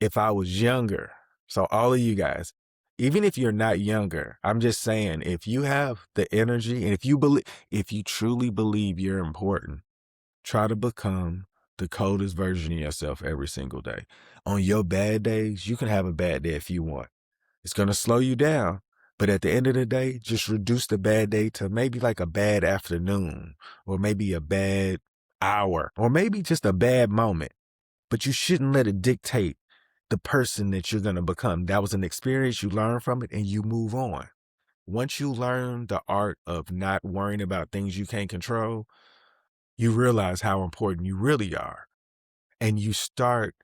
if I was younger, so all of you guys, even if you're not younger, I'm just saying, if you have the energy and if you truly believe you're important, try to become the coldest version of yourself every single day. On your bad days, you can have a bad day if you want. It's going to slow you down. But at the end of the day, just reduce the bad day to maybe like a bad afternoon or maybe a bad hour or maybe just a bad moment. But you shouldn't let it dictate the person that you're going to become. That was an experience, you learn from it and you move on. Once you learn the art of not worrying about things you can't control, you realize how important you really are. And you start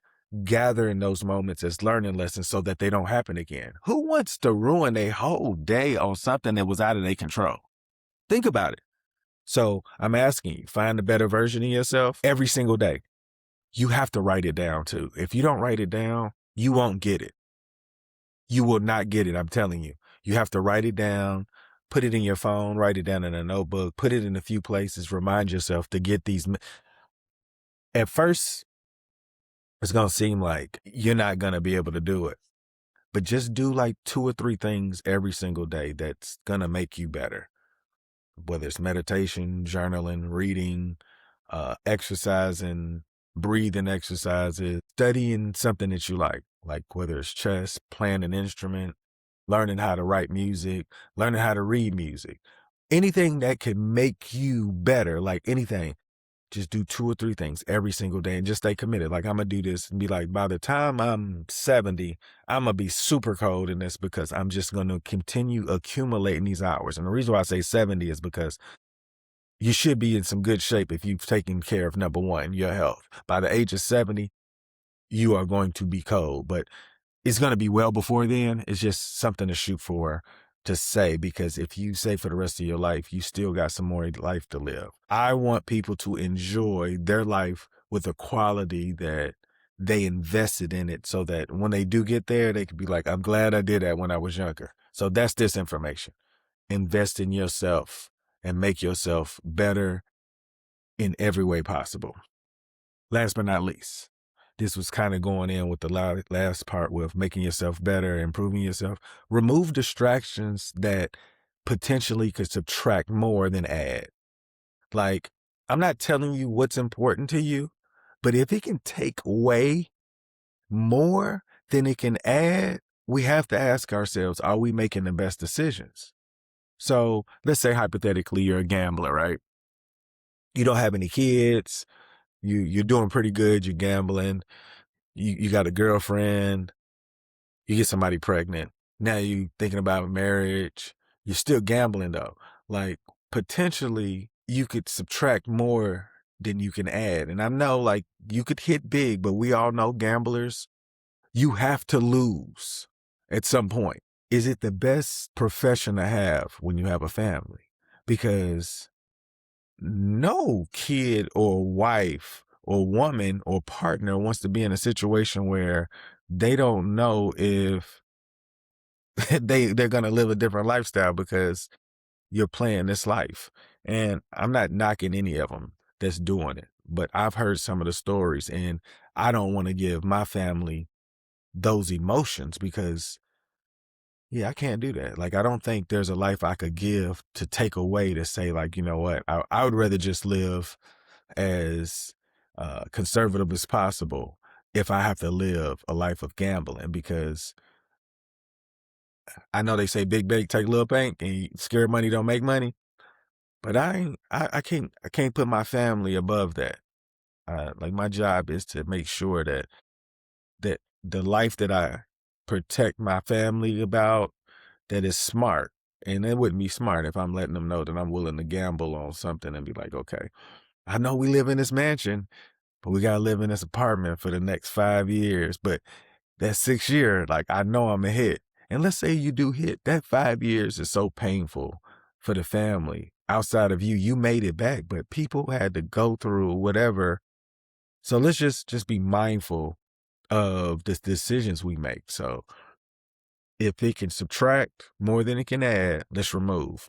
gathering those moments as learning lessons so that they don't happen again. Who wants to ruin a whole day on something that was out of their control? Think about it. So I'm asking you, find a better version of yourself every single day. You have to write it down too. If you don't write it down, you won't get it. You will not get it. I'm telling you. You have to write it down, put it in your phone, write it down in a notebook, put it in a few places, remind yourself to get these. At first, it's going to seem like you're not going to be able to do it, but just do like 2 or 3 things every single day that's going to make you better. Whether it's meditation, journaling, reading, exercising, breathing exercises, studying something that you like whether it's chess, playing an instrument, learning how to write music, learning how to read music, anything that can make you better, like anything. Just do 2 or 3 things every single day and just stay committed. Like, I'm going to do this and be like, by the time I'm 70, I'm going to be super cold in this because I'm just going to continue accumulating these hours. And the reason why I say 70 is because you should be in some good shape if you've taken care of number one, your health. By the age of 70, you are going to be cold, but it's going to be well before then. It's just something to shoot for, to say, because if you say for the rest of your life, you still got some more life to live. I want people to enjoy their life with a quality that they invested in it so that when they do get there, they could be like, I'm glad I did that when I was younger. So that's this information. Invest in yourself and make yourself better in every way possible. Last but not least, this was kind of going in with the last part with making yourself better, improving yourself. Remove distractions that potentially could subtract more than add. Like, I'm not telling you what's important to you, but if it can take away more than it can add, we have to ask ourselves, are we making the best decisions? So let's say hypothetically you're a gambler, right? You don't have any kids. You're doing pretty good. You're gambling. You got a girlfriend. You get somebody pregnant. Now you thinking about marriage. You're still gambling though. Like, potentially you could subtract more than you can add. And I know, like, you could hit big, but we all know gamblers, you have to lose at some point. Is it the best profession to have when you have a family? Because no kid or wife or woman or partner wants to be in a situation where they don't know if they're going to live a different lifestyle because you're playing this life. And I'm not knocking any of them that's doing it, but I've heard some of the stories and I don't want to give my family those emotions because, yeah, I can't do that. Like, I don't think there's a life I could give to take away to say, like, you know what, I would rather just live as conservative as possible if I have to live a life of gambling, because I know they say big bank take little bank and scared money don't make money, but I can't put my family above that. Like, my job is to make sure that the life that I protect my family about, that is smart. And it wouldn't be smart if I'm letting them know that I'm willing to gamble on something and be like, okay, I know we live in this mansion, but we gotta live in this apartment for the next 5 years. But that 6th year, like, I know I'm a hit. And let's say you do hit, that 5 years is so painful for the family. Outside of you, you made it back, but people had to go through whatever. So let's just be mindful of the decisions we make. So if it can subtract more than it can add, let's remove.